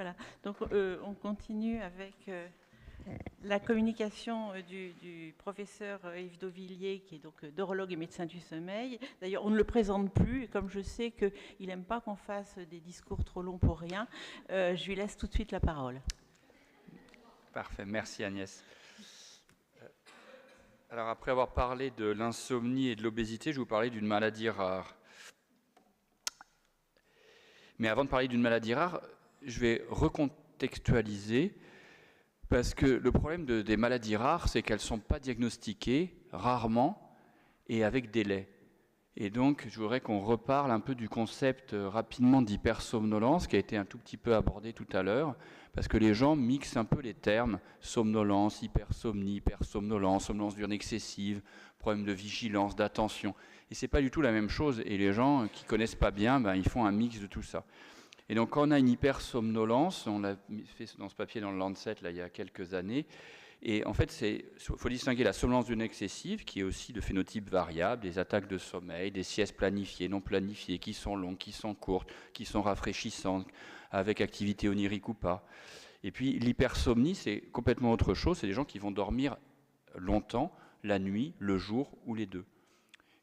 Voilà, donc on continue avec la communication du professeur Yves Dauvilliers, qui est donc neurologue et médecin du sommeil. D'ailleurs, on ne le présente plus, et comme je sais qu'il n'aime pas qu'on fasse des discours trop longs pour rien, je lui laisse tout de suite la parole. Parfait, merci Agnès. Alors après avoir parlé de l'insomnie et de l'obésité, je vais vous parler d'une maladie rare. Mais avant de parler d'une maladie rare, je vais recontextualiser, parce que le problème des maladies rares, c'est qu'elles ne sont pas diagnostiquées rarement et avec délai. Et donc, je voudrais qu'on reparle un peu du concept rapidement d'hypersomnolence, qui a été un tout petit peu abordé tout à l'heure, parce que les gens mixent un peu les termes somnolence, hypersomnie, hypersomnolence, somnolence diurne excessive, problème de vigilance, d'attention. Et c'est pas du tout la même chose. Et les gens qui connaissent pas bien, ils font un mix de tout ça. Et donc, quand on a une hypersomnolence, on l'a fait dans ce papier dans le Lancet là, il y a quelques années, et en fait, il faut distinguer la somnolence diurne excessive, qui est aussi de phénotype variable, des attaques de sommeil, des siestes planifiées, non planifiées, qui sont longues, qui sont courtes, qui sont rafraîchissantes, avec activité onirique ou pas. Et puis l'hypersomnie, c'est complètement autre chose, c'est des gens qui vont dormir longtemps, la nuit, le jour ou les deux.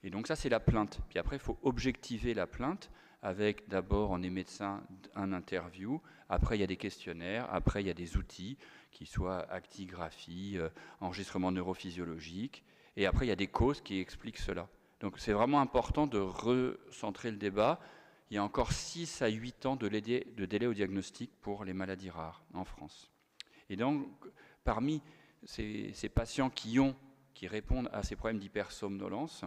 Et donc ça, c'est la plainte. Puis après, il faut objectiver la plainte avec d'abord, on est médecin, un interview. Après, il y a des questionnaires. Après, il y a des outils, qui soient actigraphie, enregistrement neurophysiologique. Et après, il y a des causes qui expliquent cela. Donc c'est vraiment important de recentrer le débat. Il y a encore 6 à 8 ans de délai au diagnostic pour les maladies rares en France. Et donc, parmi ces patients qui répondent à ces problèmes d'hypersomnolence,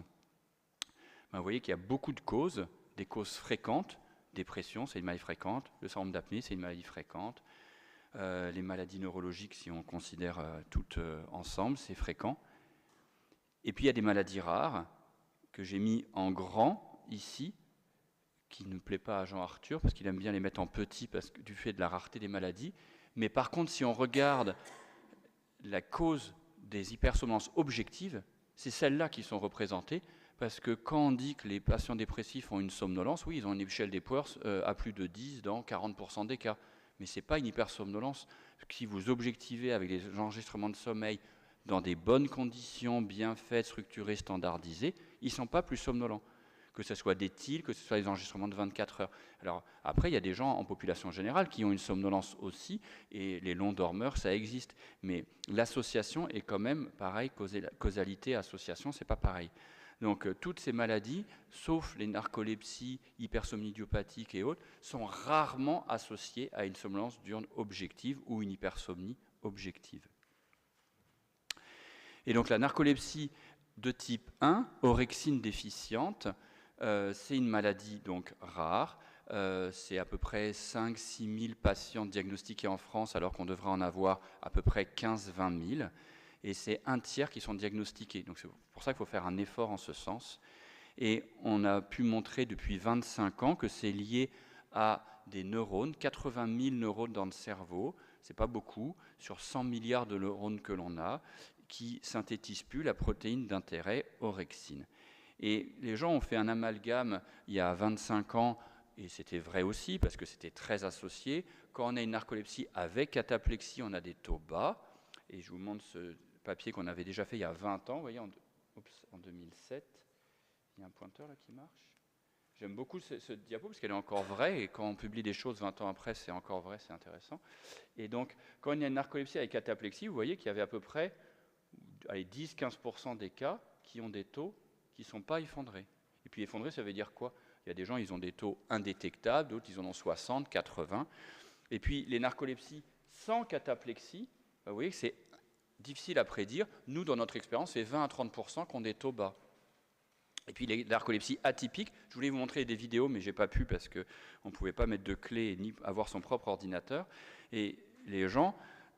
vous voyez qu'il y a beaucoup de causes, des causes fréquentes. Dépression, c'est une maladie fréquente. Le syndrome d'apnée, c'est une maladie fréquente. Les maladies neurologiques, si on considère toutes ensemble, c'est fréquent. Et puis il y a des maladies rares que j'ai mis en grand ici, qui ne plaît pas à Jean Arthur, parce qu'il aime bien les mettre en petit du fait de la rareté des maladies. Mais par contre, si on regarde la cause des hypersomnolences objectives, c'est celles-là qui sont représentées, parce que quand on dit que les patients dépressifs ont une somnolence, oui, ils ont une échelle d'Epworth à plus de 10 dans 40% des cas. Mais ce n'est pas une hypersomnolence. Si vous objectivez avec des enregistrements de sommeil dans des bonnes conditions, bien faites, structurées, standardisées, ils ne sont pas plus somnolents. Que ce soit des TIL, que ce soit des enregistrements de 24 heures. Alors après, il y a des gens en population générale qui ont une somnolence aussi, et les longs dormeurs, ça existe. Mais l'association est quand même pareil, causalité, association, c'est pas pareil. Donc toutes ces maladies, sauf les narcolepsies, hypersomnie idiopathique et autres, sont rarement associées à une somnolence diurne objective ou une hypersomnie objective. Et donc la narcolepsie de type 1, orexine déficiente, c'est une maladie donc rare. C'est à peu près 5-6 000 patients diagnostiqués en France, alors qu'on devrait en avoir à peu près 15-20 000. Et c'est un tiers qui sont diagnostiqués. Donc c'est pour ça qu'il faut faire un effort en ce sens. Et on a pu montrer depuis 25 ans que c'est lié à des neurones, 80 000 neurones dans le cerveau, c'est pas beaucoup, sur 100 milliards de neurones que l'on a, qui synthétisent plus la protéine d'intérêt orexine. Et les gens ont fait un amalgame il y a 25 ans, et c'était vrai aussi, parce que c'était très associé. Quand on a une narcolepsie avec cataplexie, on a des taux bas. Et je vous montre ce papier qu'on avait déjà fait il y a 20 ans, vous voyez, en 2007. Il y a un pointeur là qui marche. J'aime beaucoup ce diapo parce qu'elle est encore vraie, et quand on publie des choses 20 ans après, c'est encore vrai, c'est intéressant. Et donc, quand il y a une narcolepsie avec cataplexie, vous voyez qu'il y avait à peu près 10-15% des cas qui ont des taux qui ne sont pas effondrés. Et puis effondrés, ça veut dire quoi? Il y a des gens, ils ont des taux indétectables, d'autres, ils en ont 60, 80. Et puis les narcolepsies sans cataplexie, vous voyez que c'est difficile à prédire. Nous, dans notre expérience, c'est 20 à 30% qui ont des taux bas. Et puis les narcolepsies atypiques, je voulais vous montrer des vidéos, mais je n'ai pas pu parce qu'on ne pouvait pas mettre de clé ni avoir son propre ordinateur. Et les gens,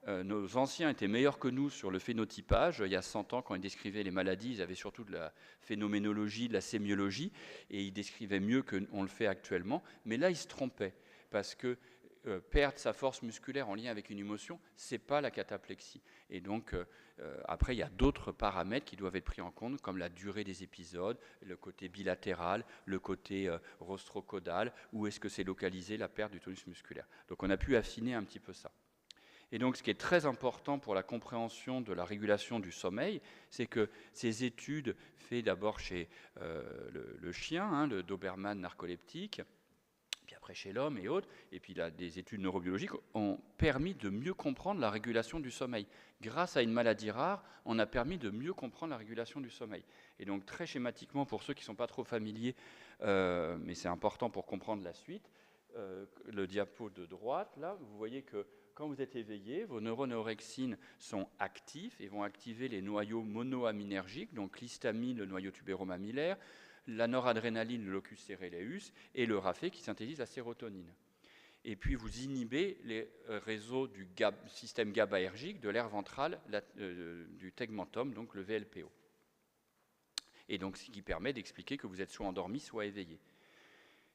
nos anciens étaient meilleurs que nous sur le phénotypage. Il y a 100 ans, quand ils décrivaient les maladies, ils avaient surtout de la phénoménologie, de la sémiologie, et ils décrivaient mieux qu'on le fait actuellement. Mais là, ils se trompaient, parce que perdre sa force musculaire en lien avec une émotion, ce n'est pas la cataplexie. Et donc, après, il y a d'autres paramètres qui doivent être pris en compte, comme la durée des épisodes, le côté bilatéral, le côté rostrocaudal, où est-ce que c'est localisé la perte du tonus musculaire. Donc, on a pu affiner un petit peu ça. Et donc, ce qui est très important pour la compréhension de la régulation du sommeil, c'est que ces études faites d'abord chez le chien, hein, le Doberman narcoleptique, puis après chez l'homme et autres, et puis là, des études neurobiologiques ont permis de mieux comprendre la régulation du sommeil. Grâce à une maladie rare, on a permis de mieux comprendre la régulation du sommeil. Et donc très schématiquement, pour ceux qui ne sont pas trop familiers, mais c'est important pour comprendre la suite, le diapo de droite, là, vous voyez que quand vous êtes éveillé, vos neurones orexines sont actifs et vont activer les noyaux monoaminergiques, donc l'histamine, le noyau tubéromamallaire, la noradrénaline, le locus coeruleus, et le RAFé qui synthétise la sérotonine. Et puis vous inhibez les réseaux du système GABAergique, de l'aire ventrale, du tegmentum, donc le VLPO. Et donc ce qui permet d'expliquer que vous êtes soit endormi, soit éveillé.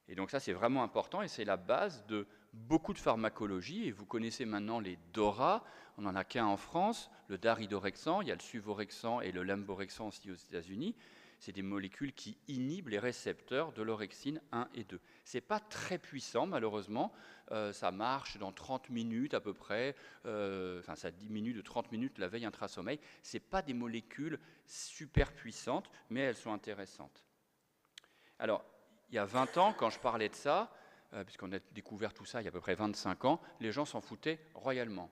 Et donc ça c'est vraiment important et c'est la base de beaucoup de pharmacologie. Et vous connaissez maintenant les DORA, on n'en a qu'un en France, le daridorexant, il y a le suvorexant et le lamborexant aussi aux États-Unis. C'est des molécules qui inhibent les récepteurs de l'orexine 1 et 2. Ce n'est pas très puissant, malheureusement. Ça marche dans 30 minutes à peu près. Ça diminue de 30 minutes la veille intrasommeil. Ce n'est pas des molécules super puissantes, mais elles sont intéressantes. Alors, il y a 20 ans, quand je parlais de ça, puisqu'on a découvert tout ça il y a à peu près 25 ans, les gens s'en foutaient royalement.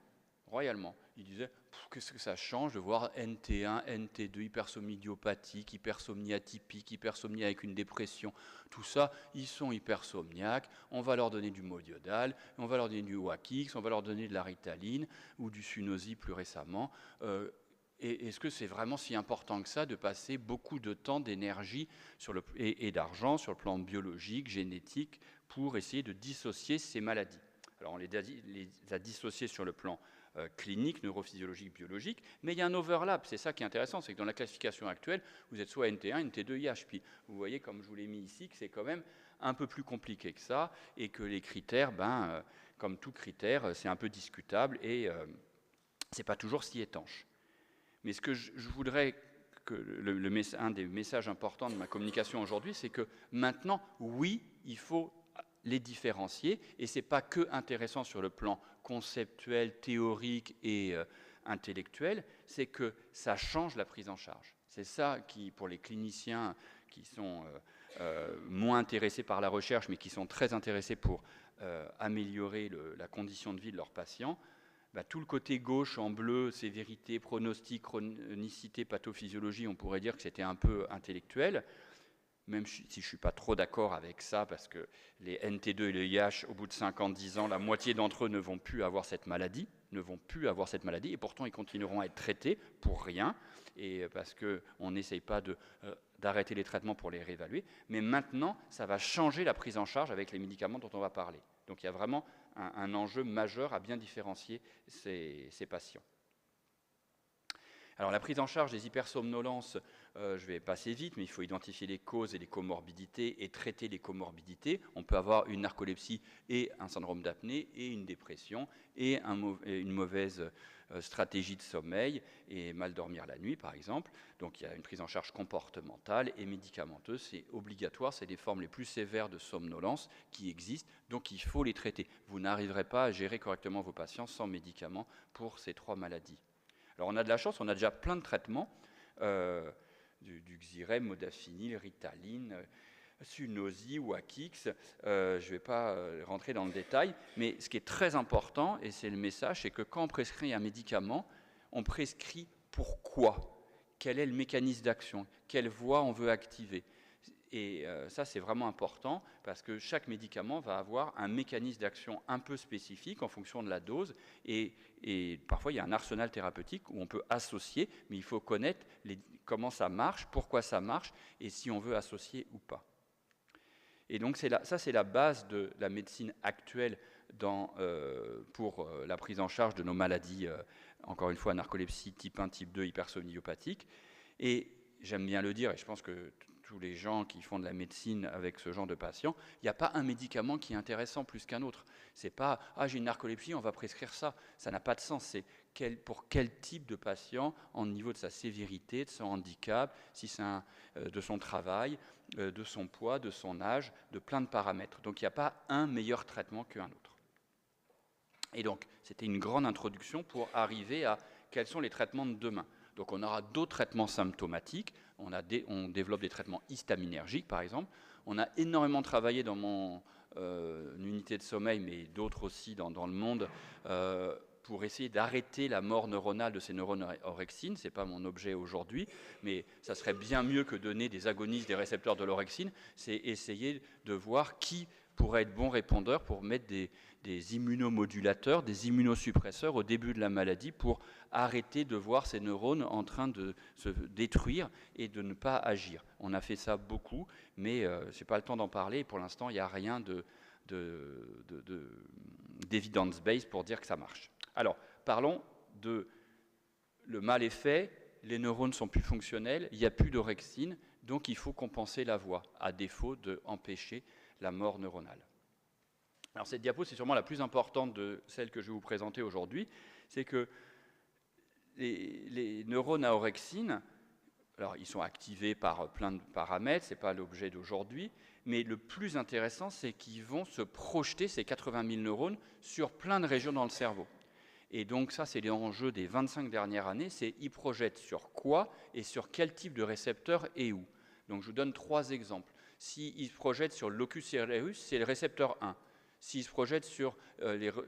Ils disaient, qu'est-ce que ça change de voir NT1, NT2, hypersomnie idiopathique, hypersomnie atypique, hypersomnie avec une dépression, tout ça, ils sont hypersomniaques, on va leur donner du modiodal, on va leur donner du Wakix, on va leur donner de la Ritaline ou du Sunosi plus récemment. Et est-ce que c'est vraiment si important que ça de passer beaucoup de temps, d'énergie et d'argent sur le plan biologique, génétique, pour essayer de dissocier ces maladies? Alors on les a dissociées sur le plan clinique, neurophysiologique, biologique, mais il y a un overlap, c'est ça qui est intéressant, c'est que dans la classification actuelle, vous êtes soit NT1, NT2, IH, puis vous voyez, comme je vous l'ai mis ici, que c'est quand même un peu plus compliqué que ça, et que les critères, comme tout critère, c'est un peu discutable, et c'est pas toujours si étanche. Mais ce que je voudrais, un des messages importants de ma communication aujourd'hui, c'est que maintenant, oui, il faut les différencier, et ce n'est pas que intéressant sur le plan conceptuel, théorique et intellectuel, c'est que ça change la prise en charge. C'est ça qui, pour les cliniciens qui sont moins intéressés par la recherche, mais qui sont très intéressés pour améliorer la condition de vie de leurs patients, tout le côté gauche en bleu, sévérité, pronostic, chronicité, pathophysiologie, on pourrait dire que c'était un peu intellectuel, même si je ne suis pas trop d'accord avec ça, parce que les NT2 et le IH, au bout de 5 ans, 10 ans, la moitié d'entre eux ne vont plus avoir cette maladie, et pourtant ils continueront à être traités pour rien, et parce qu'on n'essaye pas d'arrêter les traitements pour les réévaluer, mais maintenant, ça va changer la prise en charge avec les médicaments dont on va parler. Donc il y a vraiment un enjeu majeur à bien différencier ces patients. Alors la prise en charge des hypersomnolences, je vais passer vite, mais il faut identifier les causes et les comorbidités et traiter les comorbidités. On peut avoir une narcolepsie et un syndrome d'apnée et une dépression et une mauvaise stratégie de sommeil et mal dormir la nuit par exemple. Donc il y a une prise en charge comportementale et médicamenteuse, c'est obligatoire, c'est les formes les plus sévères de somnolence qui existent, donc il faut les traiter. Vous n'arriverez pas à gérer correctement vos patients sans médicaments pour ces 3 maladies. Alors on a de la chance, on a déjà plein de traitements, du Xyrem, modafinil, Ritaline, Sunosi, Wakix, je ne vais pas rentrer dans le détail, mais ce qui est très important, et c'est le message, c'est que quand on prescrit un médicament, on prescrit pourquoi, quel est le mécanisme d'action, quelle voie on veut activer. Et ça, c'est vraiment important parce que chaque médicament va avoir un mécanisme d'action un peu spécifique en fonction de la dose. Et parfois, il y a un arsenal thérapeutique où on peut associer, mais il faut connaître comment ça marche, pourquoi ça marche et si on veut associer ou pas. Et donc, ça, c'est la base de la médecine actuelle pour la prise en charge de nos maladies, encore une fois, narcolepsie type 1, type 2, hypersomnie idiopathique. Et j'aime bien le dire, et je pense que tous les gens qui font de la médecine avec ce genre de patients, il n'y a pas un médicament qui est intéressant plus qu'un autre. C'est pas « ah, j'ai une narcolepsie, on va prescrire ça ». Ça n'a pas de sens. C'est pour quel type de patient, en niveau de sa sévérité, de son handicap, si c'est de son travail, de son poids, de son âge, de plein de paramètres. Donc il n'y a pas un meilleur traitement qu'un autre. Et donc, c'était une grande introduction pour arriver à quels sont les traitements de demain. Donc on aura d'autres traitements symptomatiques, on développe des traitements histaminergiques par exemple. On a énormément travaillé dans mon unité de sommeil, mais d'autres aussi dans le monde, pour essayer d'arrêter la mort neuronale de ces neurones orexines. Ce n'est pas mon objet aujourd'hui, mais ça serait bien mieux que donner des agonistes des récepteurs de l'orexine. C'est essayer de voir qui pourrait être bon répondeur pour mettre des immunomodulateurs, des immunosuppresseurs au début de la maladie pour arrêter de voir ces neurones en train de se détruire et de ne pas agir. On a fait ça beaucoup, mais je n'ai pas le temps d'en parler. Pour l'instant, il n'y a rien d'evidence-based pour dire que ça marche. Alors, parlons de le mal est fait, les neurones sont plus fonctionnels, il n'y a plus d'orexine, donc il faut compenser la voie, à défaut d'empêcher la mort neuronale. Alors cette diapo, c'est sûrement la plus importante de celle que je vais vous présenter aujourd'hui, c'est que les neurones à orexine, alors ils sont activés par plein de paramètres, ce n'est pas l'objet d'aujourd'hui, mais le plus intéressant, c'est qu'ils vont se projeter, ces 80 000 neurones, sur plein de régions dans le cerveau. Et donc ça, c'est l'enjeu des 25 dernières années, c'est ils projettent sur quoi et sur quel type de récepteur et où. Donc je vous donne 3 exemples. S'ils se projettent sur le locus cereus, c'est le récepteur 1. S'ils se projettent sur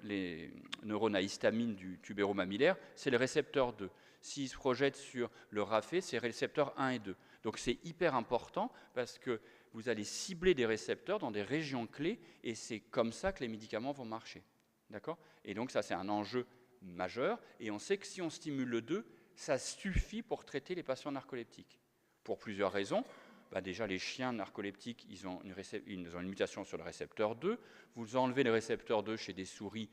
les neurones à histamine du tubéro-mammillaire, c'est le récepteur 2. S'ils se projettent sur le RAFé, c'est récepteur 1 et 2. Donc c'est hyper important parce que vous allez cibler des récepteurs dans des régions clés et c'est comme ça que les médicaments vont marcher. D'accord ? Et donc ça, c'est un enjeu majeur. Et on sait que si on stimule le 2, ça suffit pour traiter les patients narcoleptiques. Pour plusieurs raisons. Déjà, les chiens narcoleptiques, ils ont une mutation sur le récepteur 2. Vous enlevez le récepteur 2 chez des souris,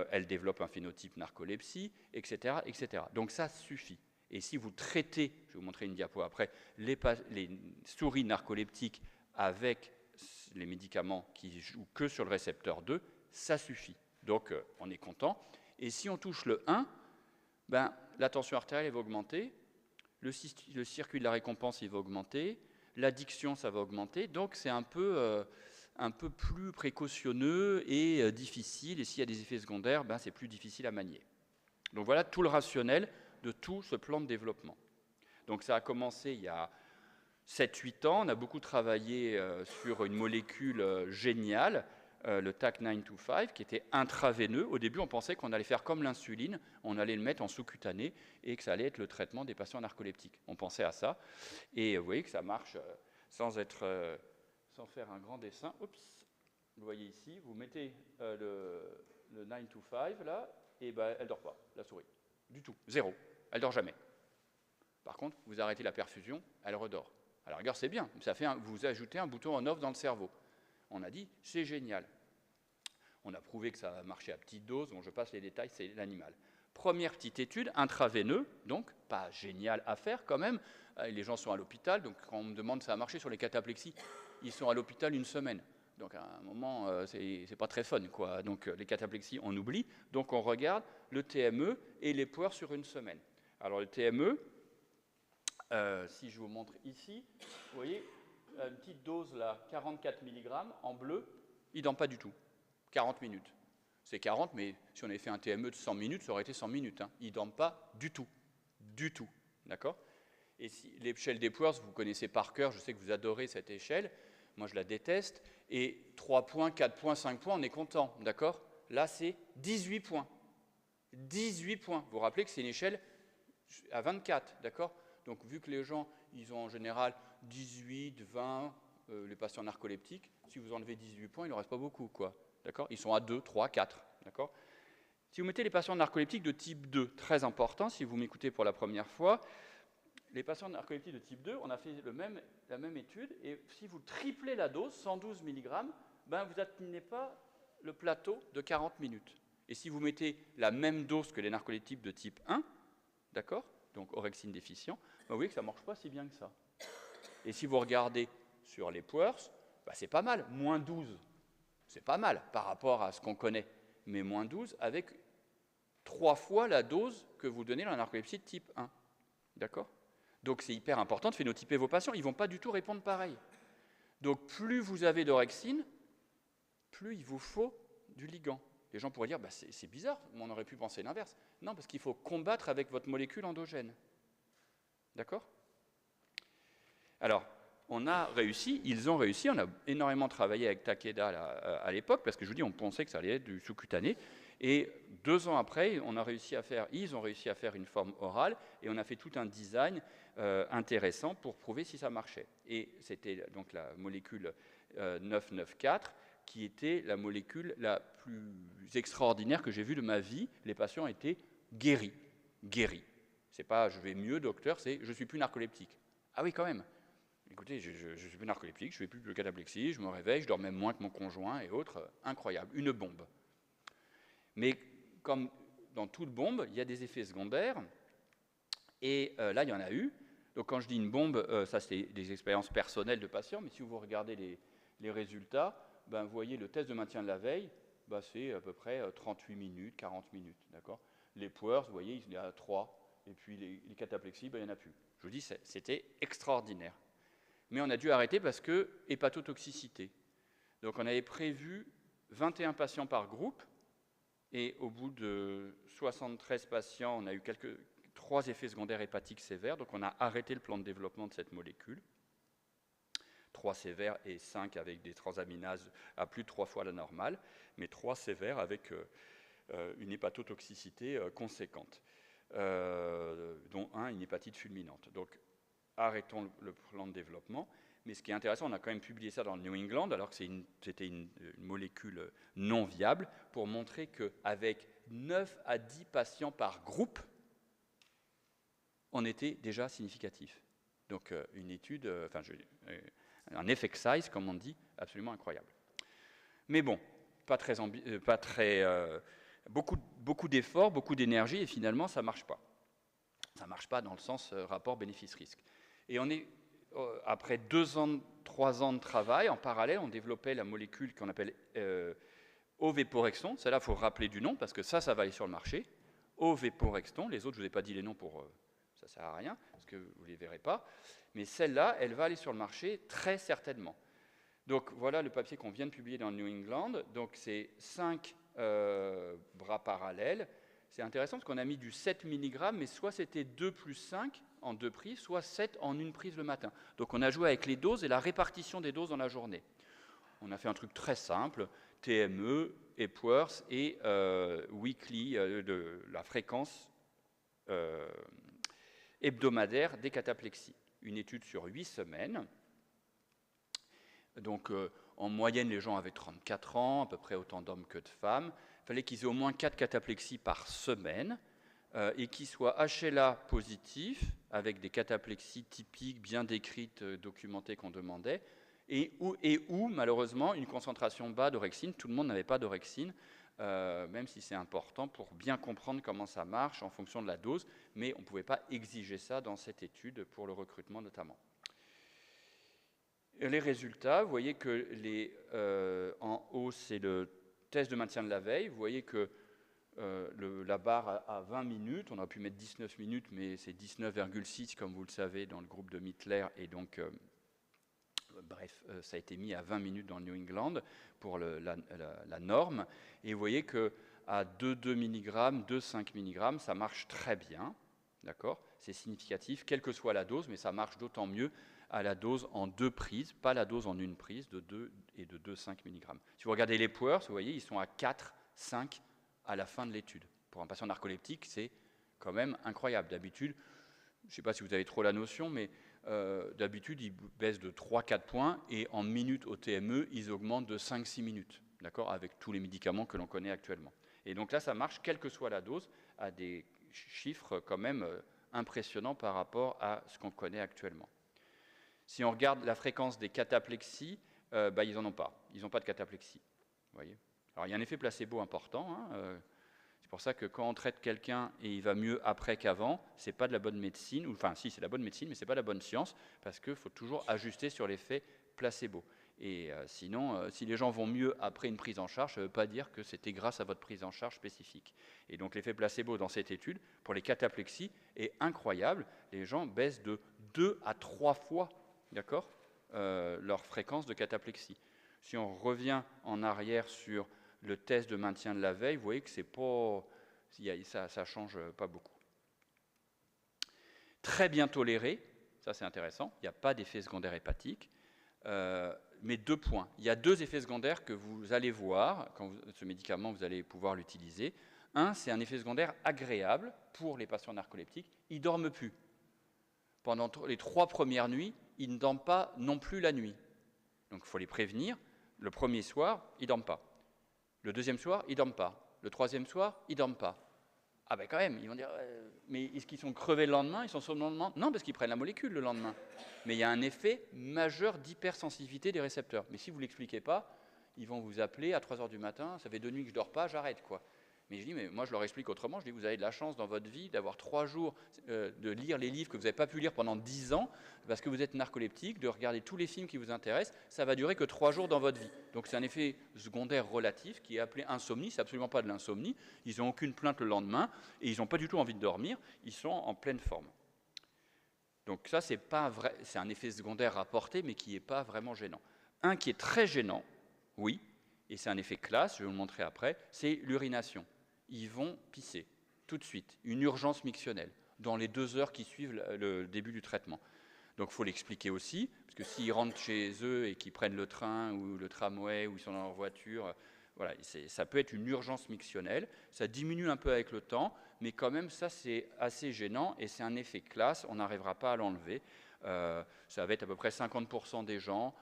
elles développent un phénotype narcolepsie, etc., etc. Donc ça suffit. Et si vous traitez, je vais vous montrer une diapo après, les souris narcoleptiques avec les médicaments qui jouent que sur le récepteur 2, ça suffit. Donc on est content. Et si on touche le 1, la tension artérielle va augmenter, le circuit de la récompense il va augmenter, l'addiction ça va augmenter, donc c'est un peu plus précautionneux et difficile, et s'il y a des effets secondaires, c'est plus difficile à manier. Donc voilà tout le rationnel de tout ce plan de développement. Donc ça a commencé il y a 7-8 ans, on a beaucoup travaillé sur une molécule géniale, le TAC925, qui était intraveineux. Au début, on pensait qu'on allait faire comme l'insuline, on allait le mettre en sous-cutané et que ça allait être le traitement des patients narcoleptiques. On pensait à ça. Et vous voyez que ça marche sans faire un grand dessin. Oups, vous voyez ici, vous mettez le 925 là, et elle ne dort pas, la souris. Du tout, zéro. Elle ne dort jamais. Par contre, vous arrêtez la perfusion, elle redort. Alors, regarde, c'est bien. Vous ajoutez un bouton on-off dans le cerveau. On a dit, c'est génial. On a prouvé que ça marchait à petite dose. Bon, je passe les détails, c'est l'animal. Première petite étude, intraveineux, donc pas génial à faire quand même. Les gens sont à l'hôpital, donc quand on me demande si ça a marché sur les cataplexies, ils sont à l'hôpital une semaine. Donc à un moment, c'est pas très fun, quoi. Donc les cataplexies, on oublie. Donc on regarde le TME et les poires sur une semaine. Alors le TME, si je vous montre ici, vous voyez, une petite dose là, 44 mg en bleu, il ne dort pas du tout. 40 minutes. C'est 40, mais si on avait fait un TME de 100 minutes, ça aurait été 100 minutes. Hein. Il ne dort pas du tout. Du tout. D'accord ? Et si, l'échelle d'Epworth, vous connaissez par cœur, je sais que vous adorez cette échelle. Moi, je la déteste. Et 3 points, 4 points, 5 points, on est content. D'accord ? Là, c'est 18 points. 18 points. Vous vous rappelez que c'est une échelle à 24. D'accord ? Donc, vu que les gens, ils ont en général 18, 20, les patients narcoleptiques, si vous enlevez 18 points, il n'en reste pas beaucoup, quoi. D'accord ? Ils sont à 2, 3, 4. D'accord ? Si vous mettez les patients narcoleptiques de type 2, très important, si vous m'écoutez pour la première fois, les patients narcoleptiques de type 2, on a fait la même étude, et si vous triplez la dose, 112 mg, vous n'atteignez pas le plateau de 40 minutes. Et si vous mettez la même dose que les narcoleptiques de type 1, d'accord ? Donc orexine déficient, vous voyez que ça ne marche pas si bien que ça. Et si vous regardez sur les Puers, bah, c'est pas mal, moins 12. C'est pas mal par rapport à ce qu'on connaît, mais moins 12 avec 3 fois la dose que vous donnez dans la narcolepsie de type 1. D'accord? Donc c'est hyper important de phénotyper vos patients, ils ne vont pas du tout répondre pareil. Donc plus vous avez d'orexine, plus il vous faut du ligand. Les gens pourraient dire, bah, c'est bizarre, on aurait pu penser l'inverse. Non, parce qu'il faut combattre avec votre molécule endogène. D'accord? Alors, on a réussi, ils ont réussi, on a énormément travaillé avec Takeda à l'époque, parce que je vous dis, on pensait que ça allait être du sous-cutané, et 2 ans après, ils ont réussi à faire une forme orale, et on a fait tout un design intéressant pour prouver si ça marchait. Et c'était donc la molécule 994, qui était la molécule la plus extraordinaire que j'ai vue de ma vie. Les patients étaient guéris. Guéris. C'est pas « je vais mieux, docteur », c'est « je suis plus narcoleptique ». Ah oui, quand même. Écoutez, je suis plus narcoleptique, je fais plus de cataplexie, je me réveille, je dors même moins que mon conjoint et autres. Incroyable, une bombe. Mais comme dans toute bombe, il y a des effets secondaires. Et là, il y en a eu. Donc quand je dis une bombe, ça c'est des expériences personnelles de patients, mais si vous regardez les résultats, ben, vous voyez le test de maintien de la veille, ben, c'est à peu près 38 minutes, 40 minutes. D'accord ? Les Puers, vous voyez, il y en a 3. Et puis les cataplexies, ben, il n'y en a plus. Je vous dis, c'était extraordinaire. Mais on a dû arrêter parce que hépatotoxicité. Donc on avait prévu 21 patients par groupe, et au bout de 73 patients, on a eu 3 effets secondaires hépatiques sévères, donc on a arrêté le plan de développement de cette molécule. 3 sévères et 5 avec des transaminases à plus de 3 fois la normale, mais 3 sévères avec une hépatotoxicité conséquente, dont une hépatite fulminante. Donc arrêtons le plan de développement. Mais ce qui est intéressant, on a quand même publié ça dans le New England, alors que c'était une molécule non viable, pour montrer qu'avec 9 à 10 patients par groupe, on était déjà significatif. Donc une étude, un effect size, comme on dit, absolument incroyable. Mais bon, beaucoup d'efforts, beaucoup d'énergie, et finalement, ça ne marche pas. Ça ne marche pas dans le sens rapport bénéfice-risque. Et on est, après 3 ans de travail, en parallèle, on développait la molécule qu'on appelle Oveporexton. Celle-là, il faut rappeler du nom, parce que ça va aller sur le marché. Oveporexton, les autres, je ne vous ai pas dit les noms pour... ça ne sert à rien, parce que vous ne les verrez pas. Mais celle-là, elle va aller sur le marché très certainement. Donc voilà le papier qu'on vient de publier dans le New England. Donc c'est 5 bras parallèles. C'est intéressant parce qu'on a mis du 7 mg, mais soit c'était 2 plus 5 en 2 prises, soit 7 en 1 prise le matin. Donc on a joué avec les doses et la répartition des doses dans la journée. On a fait un truc très simple, TME, Epworth et weekly, de la fréquence hebdomadaire des cataplexies. Une étude sur 8 semaines. Donc en moyenne, les gens avaient 34 ans, à peu près autant d'hommes que de femmes. Il fallait qu'ils aient au moins 4 cataplexies par semaine et qu'ils soient HLA positifs, avec des cataplexies typiques, bien décrites, documentées qu'on demandait, et où, malheureusement, une concentration bas d'orexine. Tout le monde n'avait pas d'orexine, même si c'est important pour bien comprendre comment ça marche en fonction de la dose, mais on ne pouvait pas exiger ça dans cette étude pour le recrutement notamment. Les résultats, vous voyez que en haut, c'est le test de maintien de la veille. Vous voyez que la barre à 20 minutes, on aurait pu mettre 19 minutes, mais c'est 19,6 comme vous le savez dans le groupe de Mittler, et donc bref, ça a été mis à 20 minutes dans le New England pour la norme. Et vous voyez qu'à 2,2 mg, 2,5 mg, ça marche très bien, d'accord ? C'est significatif, quelle que soit la dose, mais ça marche d'autant mieux à la dose en 2 prises, pas la dose en 1 prise de 2 et de 2,5 mg. Si vous regardez les Puers, vous voyez, ils sont à 4, 5 à la fin de l'étude. Pour un patient narcoleptique, c'est quand même incroyable. D'habitude, je ne sais pas si vous avez trop la notion, mais d'habitude, ils baissent de 3-4 points et en minutes au TME, ils augmentent de 5-6 minutes, d'accord, avec tous les médicaments que l'on connaît actuellement. Et donc là, ça marche, quelle que soit la dose, à des chiffres quand même impressionnants par rapport à ce qu'on connaît actuellement. Si on regarde la fréquence des cataplexies, ils n'en ont pas. Ils n'ont pas de cataplexie. Vous voyez ? Alors, il y a un effet placebo important. C'est pour ça que quand on traite quelqu'un et il va mieux après qu'avant, ce n'est pas de la bonne médecine. Enfin, si, c'est de la bonne médecine, mais ce n'est pas de la bonne science, parce qu'il faut toujours ajuster sur l'effet placebo. Et sinon, si les gens vont mieux après une prise en charge, ça ne veut pas dire que c'était grâce à votre prise en charge spécifique. Et donc l'effet placebo dans cette étude, pour les cataplexies, est incroyable. Les gens baissent de 2 à 3 fois, d'accord, leur fréquence de cataplexie. Si on revient en arrière sur le test de maintien de la veille, vous voyez que c'est pas, ça ne change pas beaucoup. Très bien toléré, ça c'est intéressant, il n'y a pas d'effet secondaire hépatique. Mais 2 points. Il y a 2 effets secondaires que vous allez voir quand ce médicament, vous allez pouvoir l'utiliser. Un, c'est un effet secondaire agréable pour les patients narcoleptiques. Ils ne dorment plus. Pendant les 3 premières nuits, ils ne dorment pas non plus la nuit. Donc il faut les prévenir. Le premier soir, ils ne dorment pas. Le deuxième soir, ils ne dorment pas. Le troisième soir, ils ne dorment pas. Ah ben quand même, ils vont dire, mais est-ce qu'ils sont crevés le lendemain? Ils sont sur le lendemain? Non, parce qu'ils prennent la molécule le lendemain. Mais il y a un effet majeur d'hypersensibilité des récepteurs. Mais si vous ne l'expliquez pas, ils vont vous appeler à 3h du matin, ça fait 2 nuits que je ne dors pas, j'arrête quoi. Mais je dis, mais moi je leur explique autrement, je dis, vous avez de la chance dans votre vie d'avoir 3 jours de lire les livres que vous n'avez pas pu lire pendant 10 ans, parce que vous êtes narcoleptique, de regarder tous les films qui vous intéressent, ça va durer que 3 jours dans votre vie. Donc c'est un effet secondaire relatif qui est appelé insomnie, c'est absolument pas de l'insomnie, ils n'ont aucune plainte le lendemain, et ils n'ont pas du tout envie de dormir, ils sont en pleine forme. Donc ça, c'est pas vrai, c'est un effet secondaire rapporté, mais qui n'est pas vraiment gênant. Un qui est très gênant, oui, et c'est un effet classe, je vais vous le montrer après, c'est l'urination. Ils vont pisser tout de suite, une urgence mictionnelle, dans les 2 heures qui suivent le début du traitement. Donc il faut l'expliquer aussi, parce que s'ils rentrent chez eux et qu'ils prennent le train ou le tramway ou ils sont dans leur voiture, voilà, ça peut être une urgence mictionnelle, ça diminue un peu avec le temps, mais quand même ça c'est assez gênant et c'est un effet classe, on n'arrivera pas à l'enlever. Ça va être à peu près 50% des gens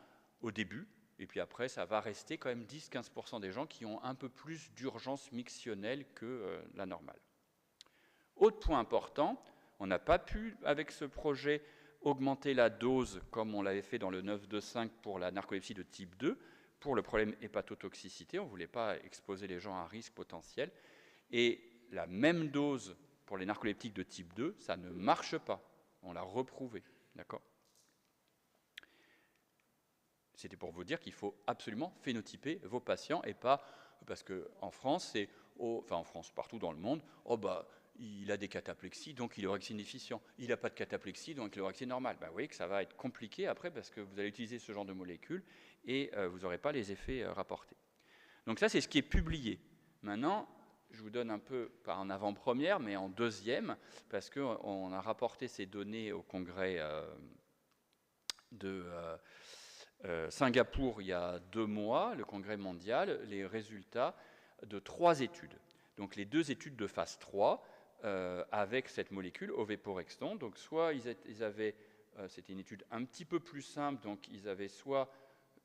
au début, et puis après ça va rester quand même 10-15% des gens qui ont un peu plus d'urgence mictionnelle que la normale. Autre point important, on n'a pas pu avec ce projet augmenter la dose comme on l'avait fait dans le 925 pour la narcolepsie de type 2, pour le problème hépatotoxicité, on ne voulait pas exposer les gens à un risque potentiel. Et la même dose pour les narcoleptiques de type 2, ça ne marche pas. On l'a reprouvé. D'accord ? C'était pour vous dire qu'il faut absolument phénotyper vos patients et pas parce qu'en France, enfin en France, partout dans le monde, il a des cataplexies, donc il est orexine déficient. Il n'a pas de cataplexie, donc il est orexine normale. Vous voyez que ça va être compliqué après parce que vous allez utiliser ce genre de molécules et vous n'aurez pas les effets rapportés. Donc ça, c'est ce qui est publié. Maintenant, je vous donne un peu, pas en avant-première, mais en deuxième, parce qu'on a rapporté ces données au congrès de Singapour il y a 2 mois, le congrès mondial, les résultats de 3 études. Donc les 2 études de phase 3 avec cette molécule, oveporexton. Donc soit ils avaient, c'était une étude un petit peu plus simple, donc ils avaient soit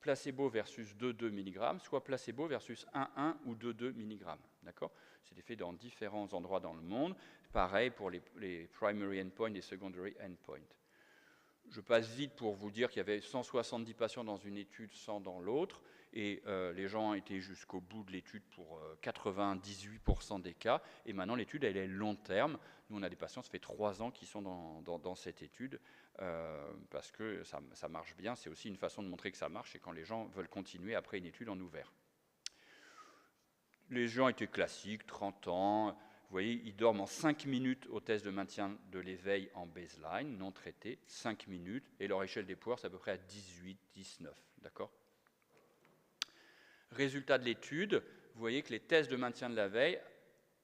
placebo versus 2,2 mg, soit placebo versus 1,1 ou 2,2 mg. D'accord ? C'était fait dans différents endroits dans le monde. Pareil pour les primary endpoints et secondary endpoints. Je passe vite pour vous dire qu'il y avait 170 patients dans une étude, 100 dans l'autre, et les gens étaient jusqu'au bout de l'étude pour 98% des cas, et maintenant l'étude elle est long terme. Nous on a des patients, ça fait 3 ans qu'ils sont dans cette étude, parce que ça marche bien, c'est aussi une façon de montrer que ça marche, et quand les gens veulent continuer après une étude en ouvert. Les gens étaient classiques, 30 ans. Vous voyez, ils dorment en 5 minutes au test de maintien de l'éveil en baseline, non traité, 5 minutes, et leur échelle d'Epworth, c'est à peu près à 18, 19, d'accord ? Résultat de l'étude, vous voyez que les tests de maintien de la veille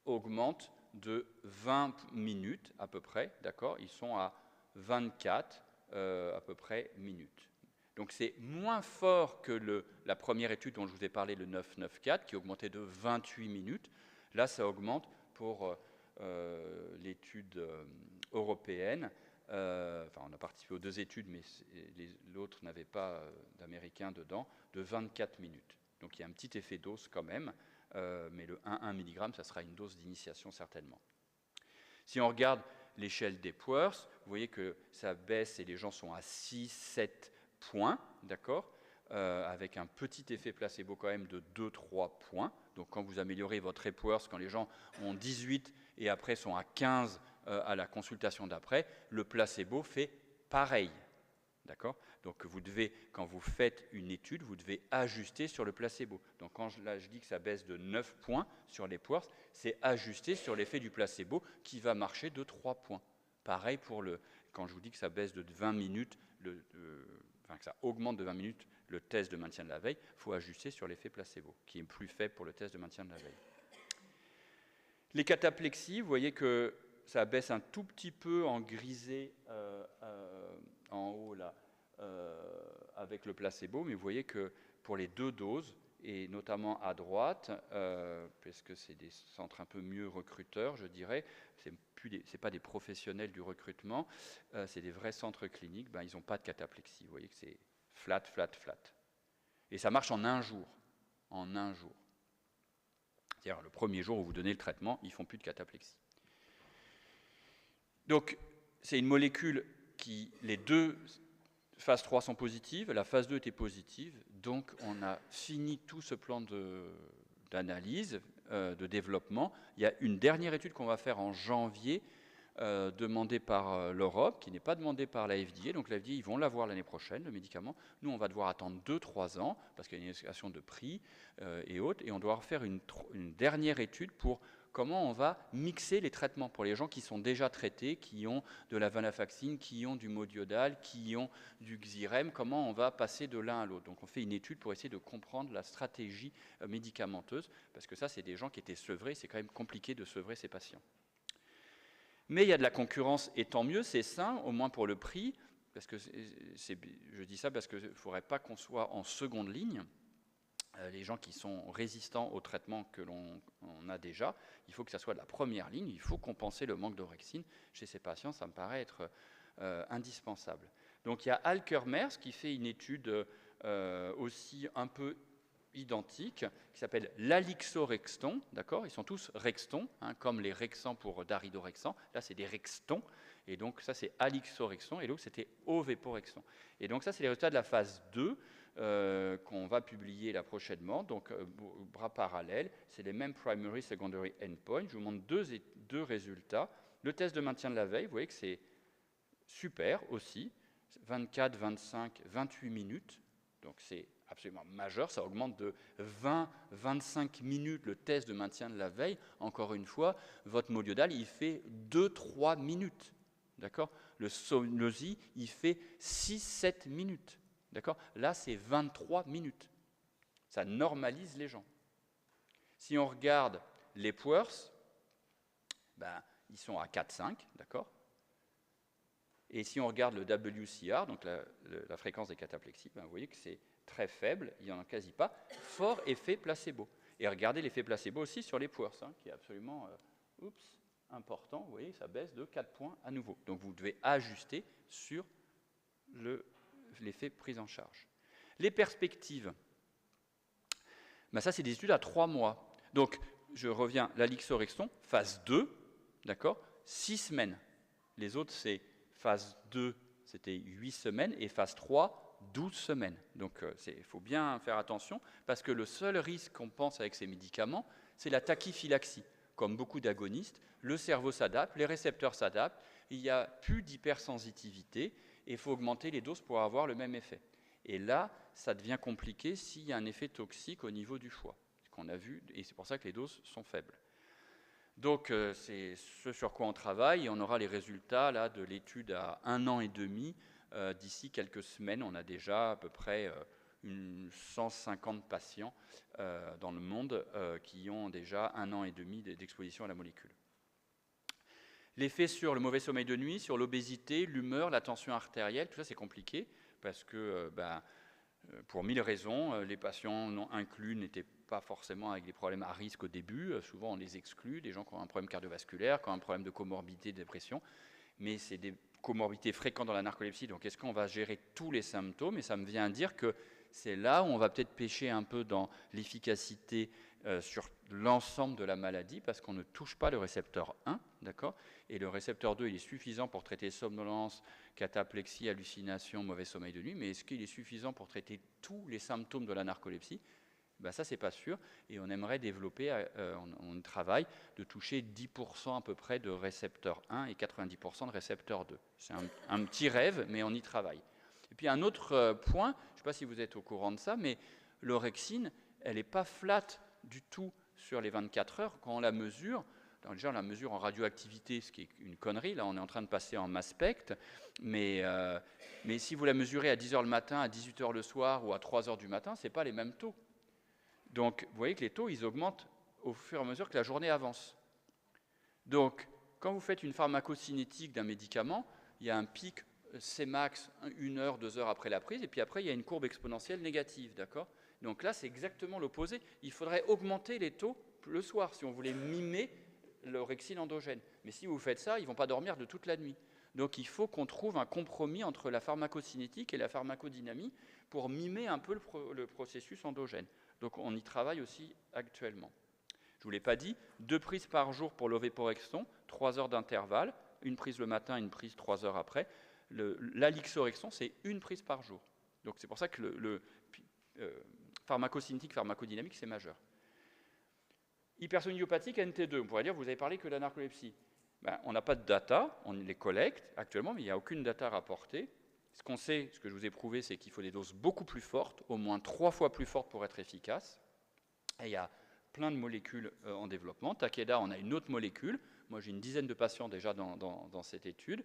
augmentent de 20 minutes à peu près, d'accord ? Ils sont à 24 à peu près minutes. Donc c'est moins fort que la première étude dont je vous ai parlé, le 994, qui augmentait de 28 minutes. Là, ça augmente pour l'étude européenne. On a participé aux 2 études, mais l'autre n'avait pas d'Américains dedans, de 24 minutes. Donc il y a un petit effet dose quand même, mais le 1,1 mg, ça sera une dose d'initiation certainement. Si on regarde l'échelle d'Epworth, vous voyez que ça baisse et les gens sont à 6, 7 points, d'accord, avec un petit effet placebo quand même de 2-3 points. Donc quand vous améliorez votre Epworth, quand les gens ont 18 et après sont à 15 à la consultation d'après, le placebo fait pareil. D'accord? Donc vous devez, quand vous faites une étude, vous devez ajuster sur le placebo. Donc quand là je dis que ça baisse de 9 points sur les Epworth, c'est ajuster sur l'effet du placebo qui va marcher de 3 points. Pareil pour quand je vous dis que ça baisse de 20 minutes, que ça augmente de 20 minutes le test de maintien de la veille, il faut ajuster sur l'effet placebo, qui est plus faible pour le test de maintien de la veille. Les cataplexies, vous voyez que ça baisse un tout petit peu en grisé en haut là, avec le placebo, mais vous voyez que pour les 2 doses, et notamment à droite, parce que c'est des centres un peu mieux recruteurs, je dirais, c'est pas des professionnels du recrutement, c'est des vrais centres cliniques, ben, ils n'ont pas de cataplexie. Vous voyez que c'est flat, flat, flat. Et ça marche en 1 jour. En 1 jour. C'est-à-dire le premier jour où vous donnez le traitement, ils ne font plus de cataplexie. Donc, c'est une molécule qui, les 2 phases 3 sont positives, la phase 2 était positive, donc on a fini tout ce plan d'analyse, de développement. Il y a une dernière étude qu'on va faire en janvier, demandée par l'Europe, qui n'est pas demandée par la FDA. Donc la FDA, ils vont l'avoir l'année prochaine, le médicament. Nous, on va devoir attendre 2-3 ans, parce qu'il y a une négociation de prix et autres, et on doit faire une dernière étude pour comment on va mixer les traitements pour les gens qui sont déjà traités, qui ont de la venlafaxine, qui ont du modiodal, qui ont du Xyrem, comment on va passer de l'un à l'autre. Donc on fait une étude pour essayer de comprendre la stratégie médicamenteuse, parce que ça, c'est des gens qui étaient sevrés, c'est quand même compliqué de sevrer ces patients. Mais il y a de la concurrence, et tant mieux, c'est sain, au moins pour le prix, parce que je dis ça parce qu'il ne faudrait pas qu'on soit en seconde ligne. Les gens qui sont résistants au traitement que l'on a déjà, il faut que ça soit de la première ligne, il faut compenser le manque d'orexine chez ces patients, ça me paraît être indispensable. Donc il y a Alker-Mers qui fait une étude aussi un peu identique, qui s'appelle l'Alixorexton, d'accord? Ils sont tous Rexton, hein, comme les Rexans pour daridorexant, là c'est des Rextons, et donc ça c'est Alixorexton, et l'autre c'était Oveporexton. Et donc ça c'est les résultats de la phase 2, qu'on va publier là prochainement, donc bras parallèles, c'est les mêmes primary secondary endpoints. Je vous montre deux résultats. Le test de maintien de la veille, vous voyez que c'est super aussi, 24, 25, 28 minutes, donc c'est absolument majeur, ça augmente de 20-25 minutes le test de maintien de la veille. Encore une fois, votre modiodal, il fait 2-3 minutes, d'accord? Le Sunosi, il fait 6-7 minutes. D'accord? Là, c'est 23 minutes. Ça normalise les gens. Si on regarde les Epworth, ben, ils sont à 4-5, d'accord? Et si on regarde le WCR, donc la fréquence des cataplexies, ben, vous voyez que c'est très faible, il n'y en a quasi pas. Fort effet placebo. Et regardez l'effet placebo aussi sur les Epworth, hein, qui est absolument important. Vous voyez, ça baisse de 4 points à nouveau. Donc vous devez ajuster sur l'effet prise en charge. Les perspectives, ben ça c'est des études à 3 mois. Donc je reviens, l'Alixorexton, phase 2, d'accord, 6 semaines. Les autres c'est phase 2, c'était 8 semaines, et phase 3, 12 semaines. Donc il faut bien faire attention, parce que le seul risque qu'on pense avec ces médicaments, c'est la tachyphylaxie. Comme beaucoup d'agonistes, le cerveau s'adapte, les récepteurs s'adaptent, il n'y a plus d'hypersensitivité, et il faut augmenter les doses pour avoir le même effet. Et là, ça devient compliqué s'il y a un effet toxique au niveau du foie, ce qu'on a vu, et c'est pour ça que les doses sont faibles. Donc c'est ce sur quoi on travaille, et on aura les résultats là, de l'étude à 1 an et demi. D'ici quelques semaines, on a déjà à peu près 150 patients dans le monde qui ont déjà 1 an et demi d'exposition à la molécule. L'effet sur le mauvais sommeil de nuit, sur l'obésité, l'humeur, la tension artérielle, tout ça c'est compliqué parce que pour 1000 raisons, les patients non inclus n'étaient pas forcément avec des problèmes à risque au début. Souvent on les exclut, des gens qui ont un problème cardiovasculaire, qui ont un problème de comorbidité, de dépression, mais c'est des comorbidités fréquentes dans la narcolepsie, donc est-ce qu'on va gérer tous les symptômes? Et ça me vient à dire que c'est là où on va peut-être pêcher un peu dans l'efficacité sur l'ensemble de la maladie, parce qu'on ne touche pas le récepteur 1, d'accord? Et le récepteur 2, il est suffisant pour traiter somnolence, cataplexie, hallucination, mauvais sommeil de nuit, mais est-ce qu'il est suffisant pour traiter tous les symptômes de la narcolepsie? Ben ça, c'est pas sûr, et on aimerait développer, on travaille, de toucher 10% à peu près de récepteur 1 et 90% de récepteur 2. C'est un petit rêve, mais on y travaille. Et puis un autre point, je ne sais pas si vous êtes au courant de ça, mais l'orexine, elle n'est pas flat du tout sur les 24 heures quand on la mesure. Alors déjà, on la mesure en radioactivité, ce qui est une connerie. Là, on est en train de passer en mass spect. Mais si vous la mesurez à 10 heures le matin, à 18 heures le soir ou à 3 heures du matin, ce n'est pas les mêmes taux. Donc, vous voyez que les taux, ils augmentent au fur et à mesure que la journée avance. Donc, quand vous faites une pharmacocinétique d'un médicament, il y a un pic Cmax 1 heure, 2 heures après la prise, et puis après, il y a une courbe exponentielle négative, d'accord ? Donc là, c'est exactement l'opposé. Il faudrait augmenter les taux le soir si on voulait mimer l'orexine endogène. Mais si vous faites ça, ils ne vont pas dormir de toute la nuit. Donc il faut qu'on trouve un compromis entre la pharmacocinétique et la pharmacodynamie pour mimer un peu le processus endogène. Donc on y travaille aussi actuellement. Je ne vous l'ai pas dit, 2 prises par jour pour l'ovéporexton, 3 heures d'intervalle, une prise le matin, une prise 3 heures après. L'alixorexton, c'est 1 prise par jour. Donc c'est pour ça que le pharmacocinétique, pharmacodynamique, c'est majeur. Hypersomniopathique, NT2, on pourrait dire, vous avez parlé que de la narcolepsie. Ben, on n'a pas de data, on les collecte actuellement, mais il n'y a aucune data rapportée. Ce qu'on sait, ce que je vous ai prouvé, c'est qu'il faut des doses beaucoup plus fortes, au moins 3 fois plus fortes pour être efficace. Et il y a plein de molécules en développement. Takeda, on a une autre molécule. Moi, j'ai une dizaine de patients déjà dans cette étude.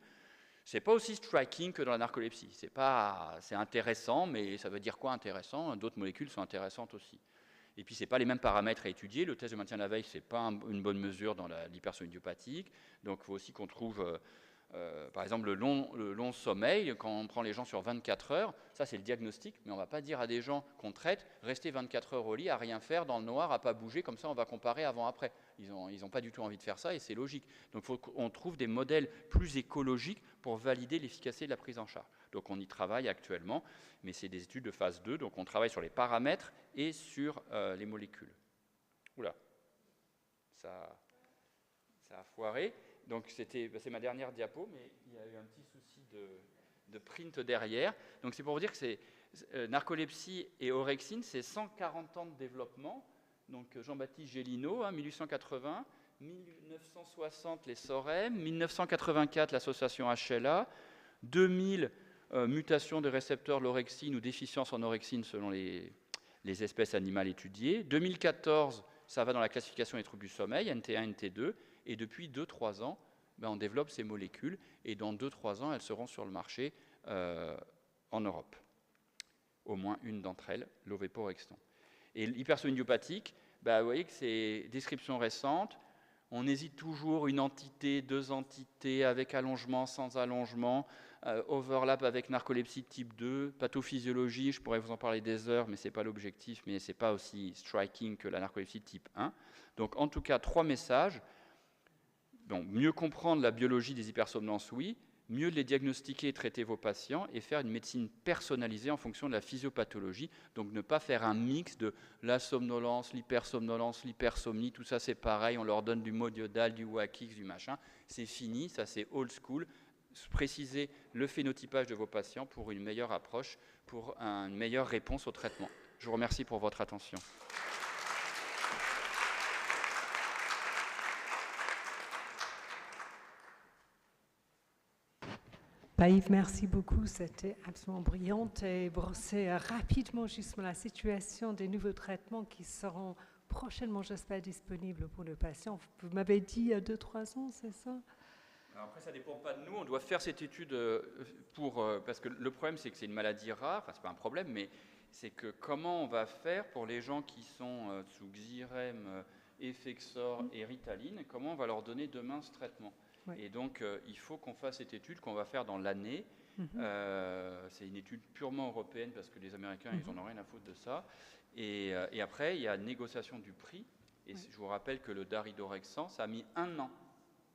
Ce n'est pas aussi striking que dans la narcolepsie. C'est intéressant, mais ça veut dire quoi intéressant? D'autres molécules sont intéressantes aussi. Et puis, ce n'est pas les mêmes paramètres à étudier. Le test de maintien de la veille, ce n'est pas une bonne mesure dans l'hypersomniopathique. Donc, il faut aussi qu'on trouve, par exemple, le long sommeil. Quand on prend les gens sur 24 heures, ça, c'est le diagnostic. Mais on ne va pas dire à des gens qu'on traite, restez 24 heures au lit, à rien faire, dans le noir, à ne pas bouger. Comme ça, on va comparer avant-après. Ils n'ont pas du tout envie de faire ça et c'est logique. Donc, il faut qu'on trouve des modèles plus écologiques pour valider l'efficacité de la prise en charge. Donc, on y travaille actuellement, mais c'est des études de phase 2. Donc, on travaille sur les paramètres et sur les molécules. Oula, ça a foiré. Donc, c'est ma dernière diapo, mais il y a eu un petit souci de print derrière. Donc, c'est pour vous dire que c'est narcolepsie et orexine, c'est 140 ans de développement. Donc, Jean-Baptiste Gélineau, 1880, 1960 les SOREM, 1984 l'association HLA, 2000 mutations de récepteurs de l'orexine ou déficience en orexine selon les espèces animales étudiées. 2014, ça va dans la classification des troubles du sommeil, NT1, NT2, et depuis 2-3 ans, on développe ces molécules, et dans 2-3 ans, elles seront sur le marché en Europe. Au moins une d'entre elles, l'ovéporexton. Et l'hypersomniopathique, vous voyez que c'est description récente. On hésite toujours, une entité, 2 entités, avec allongement, sans allongement, overlap avec narcolepsie type 2, pathophysiologie, je pourrais vous en parler des heures, mais ce n'est pas l'objectif, mais ce n'est pas aussi striking que la narcolepsie type 1. Donc en tout cas, 3 messages. Donc, mieux comprendre la biologie des hypersomnolences, oui. Mieux les diagnostiquer et traiter vos patients et faire une médecine personnalisée en fonction de la physiopathologie. Donc ne pas faire un mix de la somnolence, l'hypersomnie, tout ça c'est pareil, on leur donne du modiodal, du Wakix, du machin. C'est fini, ça c'est old school. Précisez le phénotypage de vos patients pour une meilleure approche, pour une meilleure réponse au traitement. Je vous remercie pour votre attention. Yves, merci beaucoup. C'était absolument brillant et brosser rapidement justement la situation des nouveaux traitements qui seront prochainement, j'espère, disponibles pour le patient. Vous m'avez dit 2-3 ans, c'est ça? Alors après, ça ne dépend pas de nous. On doit faire cette étude parce que le problème, c'est que c'est une maladie rare. Enfin, ce n'est pas un problème, mais c'est que comment on va faire pour les gens qui sont sous Xyrem, Effexor et Ritaline, comment on va leur donner demain ce traitement? Oui. Et donc, il faut qu'on fasse cette étude qu'on va faire dans l'année. C'est une étude purement européenne parce que les Américains, ils n'en ont rien à foutre de ça. Et après, il y a négociation du prix. Et je vous rappelle que le daridorexant, ça a mis 1 an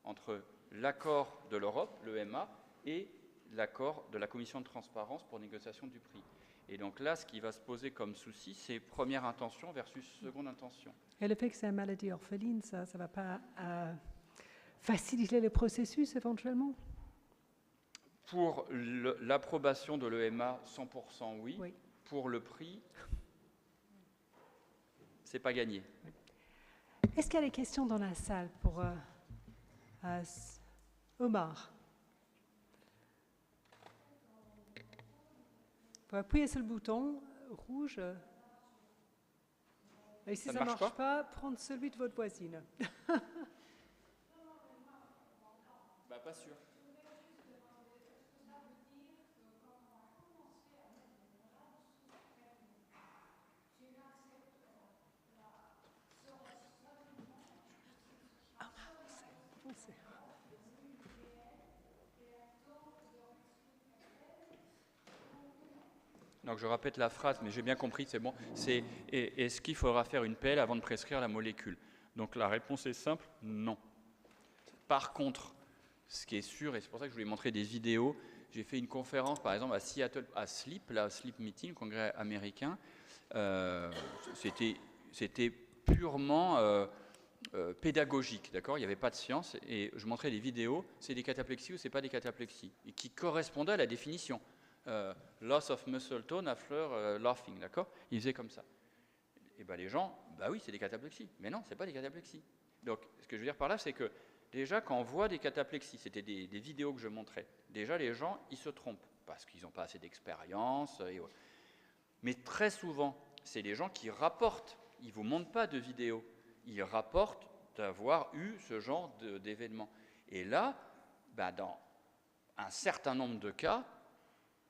entre l'accord de l'Europe, l'EMA, et l'accord de la Commission de transparence pour négociation du prix. Et donc là, ce qui va se poser comme souci, c'est première intention versus seconde intention. Et le fait que c'est une maladie orpheline, ça ne va pas faciliter le processus éventuellement? Pour l'approbation de l'EMA, 100% oui. Oui. Pour le prix, c'est pas gagné. Est-ce qu'il y a des questions dans la salle pour Omar? Vous appuyez sur le bouton rouge. Et si ça ne marche pas, prendre celui de votre voisine. Pas sûr. Donc je répète la phrase, mais j'ai bien compris, c'est bon. C'est est-ce qu'il faudra faire une PL avant de prescrire la molécule? Donc la réponse est simple, non. Par contre, ce qui est sûr, et c'est pour ça que je voulais montrer des vidéos, j'ai fait une conférence par exemple à Seattle, à SLEEP, la SLEEP Meeting, le congrès américain. C'était purement pédagogique, d'accord? Il n'y avait pas de science, et je montrais des vidéos, c'est des cataplexies ou c'est pas des cataplexies, et qui correspondaient à la définition. Loss of muscle tone after laughing, d'accord? Ils faisaient comme ça. Et ben les gens, bah oui, c'est des cataplexies. Mais non, c'est pas des cataplexies. Donc, ce que je veux dire par là, c'est que déjà, quand on voit des cataplexies, c'était des vidéos que je montrais, déjà les gens, ils se trompent, parce qu'ils n'ont pas assez d'expérience. Mais très souvent, c'est les gens qui rapportent, ils ne vous montrent pas de vidéos, ils rapportent d'avoir eu ce genre d'événement. Et là, bah, dans un certain nombre de cas,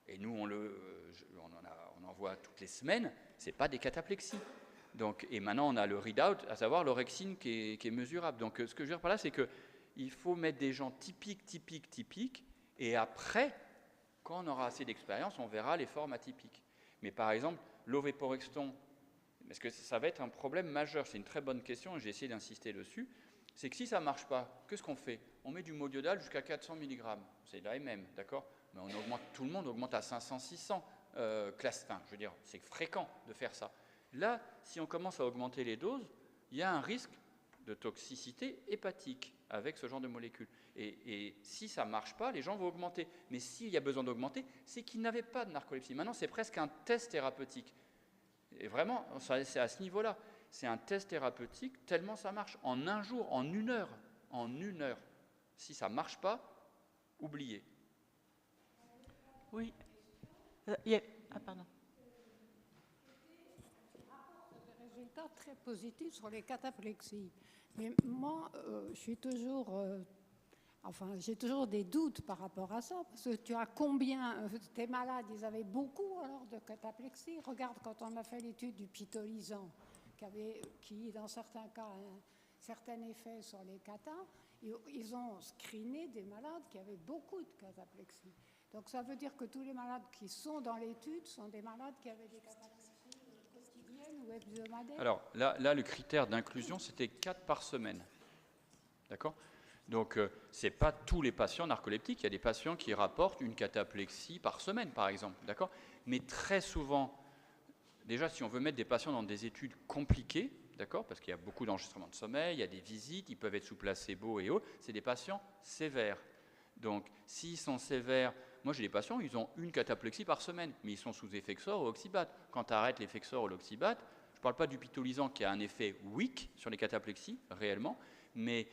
et nous on en voit toutes les semaines, ce n'est pas des cataplexies. Donc, et maintenant on a le readout, à savoir l'orexine qui est mesurable. Donc ce que je veux dire par là, c'est qu'il faut mettre des gens typiques, et après, quand on aura assez d'expérience, on verra les formes atypiques. Mais par exemple, l'ovéporexton, parce que ça va être un problème majeur, c'est une très bonne question, j'ai essayé d'insister dessus, c'est que si ça ne marche pas, qu'est-ce qu'on fait? On met du modiodal jusqu'à 400 mg, c'est l'AMM, d'accord? Mais tout le monde augmente à 500, 600 classe 1, je veux dire, c'est fréquent de faire ça. Là, si on commence à augmenter les doses, il y a un risque de toxicité hépatique avec ce genre de molécules. Et si ça ne marche pas, les gens vont augmenter. Mais s'il y a besoin d'augmenter, c'est qu'ils n'avaient pas de narcolepsie. Maintenant, c'est presque un test thérapeutique. Et vraiment, c'est à ce niveau-là. C'est un test thérapeutique tellement ça marche. En un jour, en une heure. Si ça ne marche pas, oubliez. Oui. Pardon. Des résultats très positifs sur les cataplexies. Mais moi, j'ai toujours des doutes par rapport à ça, parce que tu as combien, tes malades, ils avaient beaucoup alors de cataplexie. Regarde quand on a fait l'étude du pitolisant, qui dans certains cas a un certain effet sur les catas, ils ont screené des malades qui avaient beaucoup de cataplexie. Donc ça veut dire que tous les malades qui sont dans l'étude sont des malades qui avaient des cataplexies quotidiennes ou hebdomadaires. Alors là, le critère d'inclusion, c'était 4 par semaine. D'accord? Donc, ce n'est pas tous les patients narcoleptiques. Il y a des patients qui rapportent une cataplexie par semaine, par exemple. D'accord? Mais très souvent, déjà, si on veut mettre des patients dans des études compliquées, d'accord, parce qu'il y a beaucoup d'enregistrements de sommeil, il y a des visites, ils peuvent être sous placebo et autres, c'est des patients sévères. Donc, s'ils sont sévères, moi j'ai des patients, ils ont une cataplexie par semaine, mais ils sont sous effexor ou oxybate. Quand tu arrêtes l'effexor ou l'oxybate, je ne parle pas du pitolisant qui a un effet weak sur les cataplexies, réellement, mais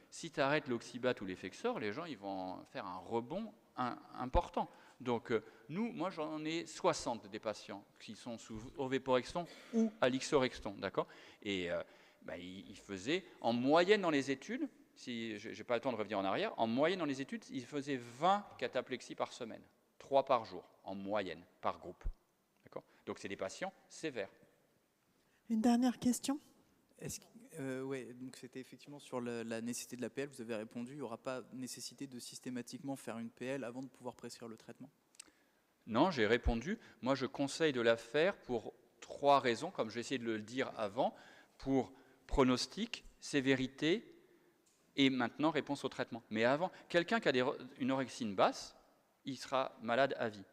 si tu arrêtes l'oxybate ou l'effexor, les gens ils vont faire un rebond important. Donc moi j'en ai 60 des patients qui sont sous ovéporexton ou alixorexton, d'accord? Et ils faisaient en moyenne dans les études, si je n'ai pas le temps de revenir en arrière, en moyenne dans les études, ils faisaient 20 cataplexies par semaine, 3 par jour, en moyenne, par groupe. D'accord? Donc c'est des patients sévères. Une dernière question? Oui, donc c'était effectivement sur la nécessité de la PL, vous avez répondu, il n'y aura pas nécessité de systématiquement faire une PL avant de pouvoir prescrire le traitement? Non, j'ai répondu. Moi, je conseille de la faire pour 3 raisons, comme j'ai essayé de le dire avant, pour pronostic, sévérité et maintenant réponse au traitement. Mais avant, quelqu'un qui a une orexine basse, il sera malade à vie.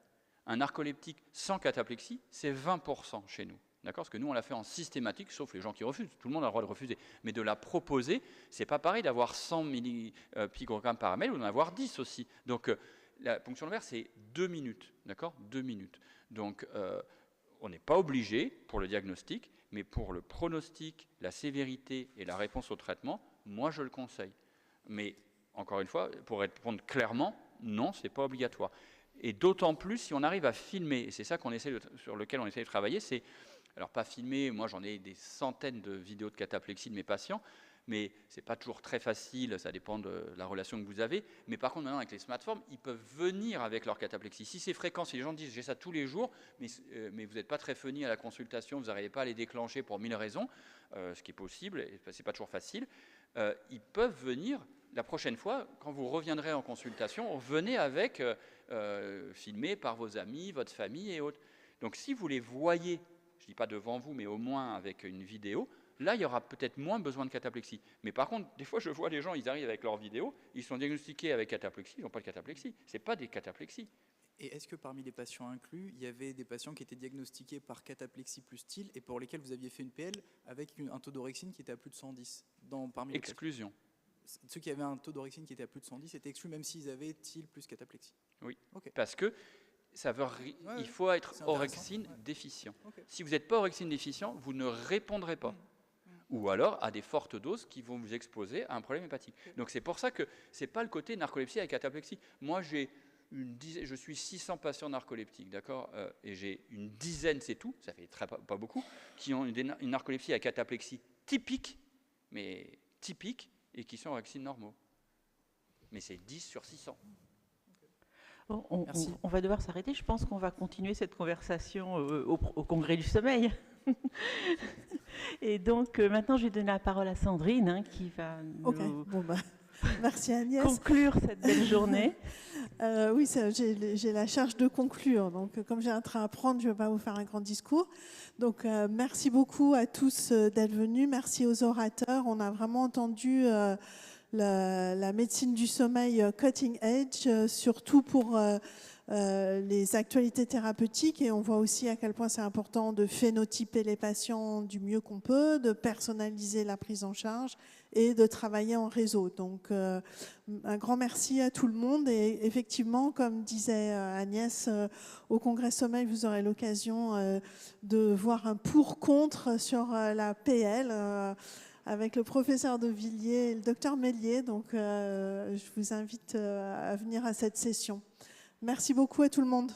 Un narcoleptique sans cataplexie, c'est 20% chez nous. D'accord? Parce que nous, on l'a fait en systématique, sauf les gens qui refusent. Tout le monde a le droit de refuser. Mais de la proposer, c'est pas pareil d'avoir 100 picogrammes par ml ou d'en avoir 10 aussi. Donc, la ponction lombaire, c'est 2 minutes. D'accord? 2 minutes. Donc, on n'est pas obligé pour le diagnostic, mais pour le pronostic, la sévérité et la réponse au traitement, moi, je le conseille. Mais, encore une fois, pour répondre clairement, non, ce n'est pas obligatoire. Et d'autant plus si on arrive à filmer, et c'est ça sur lequel on essaie de travailler, c'est, alors pas filmer, moi j'en ai des centaines de vidéos de cataplexie de mes patients, mais ce n'est pas toujours très facile, ça dépend de la relation que vous avez. Mais par contre, maintenant, avec les smartphones, ils peuvent venir avec leur cataplexie. Si c'est fréquent, si les gens disent « j'ai ça tous les jours », mais vous n'êtes pas très funny à la consultation, vous n'arrivez pas à les déclencher pour 1000 raisons, ce qui est possible, et ce n'est pas toujours facile, ils peuvent venir la prochaine fois, quand vous reviendrez en consultation, venez avec, filmé par vos amis, votre famille et autres. Donc si vous les voyez, je ne dis pas devant vous, mais au moins avec une vidéo, là, il y aura peut-être moins besoin de cataplexie. Mais par contre, des fois, je vois les gens, ils arrivent avec leur vidéo, ils sont diagnostiqués avec cataplexie, ils n'ont pas de cataplexie. Ce n'est pas des cataplexies. Et est-ce que parmi les patients inclus, il y avait des patients qui étaient diagnostiqués par cataplexie plus style et pour lesquels vous aviez fait une PL avec un taux d'orexine qui était à plus de 110 parmi Exclusion. Ceux qui avaient un taux d'orexine qui était à plus de 110 étaient exclus même s'ils avaient TIL plus cataplexie. Oui, okay. Parce que il faut être orexine déficient. Okay. Si vous n'êtes pas orexine déficient, vous ne répondrez pas. Ou alors à des fortes doses qui vont vous exposer à un problème hépatique. Donc c'est pour ça que ce n'est pas le côté narcolepsie avec cataplexie. Moi, je suis 600 patients narcoleptiques, d'accord, et j'ai une dizaine, c'est tout, ça fait pas beaucoup, qui ont une narcolepsie à cataplexie typique, et qui sont orexines normaux. Mais c'est 10 sur 600. Bon, on va devoir s'arrêter. Je pense qu'on va continuer cette conversation au Congrès du sommeil. Et donc, maintenant, je vais donner la parole à Sandrine, qui va nous merci Agnès. Conclure cette belle journée. Oui, j'ai la charge de conclure. Donc, comme j'ai un train à prendre, je ne vais pas vous faire un grand discours. Donc, merci beaucoup à tous d'être venus. Merci aux orateurs. On a vraiment entendu la médecine du sommeil cutting edge, surtout pour les actualités thérapeutiques, et on voit aussi à quel point c'est important de phénotyper les patients du mieux qu'on peut, de personnaliser la prise en charge et de travailler en réseau. Donc un grand merci à tout le monde, et effectivement, comme disait Agnès, au Congrès Sommeil, vous aurez l'occasion de voir un pour-contre sur la PL avec le professeur de Villiers et le docteur Mélier. Donc je vous invite à venir à cette session. Merci beaucoup à tout le monde.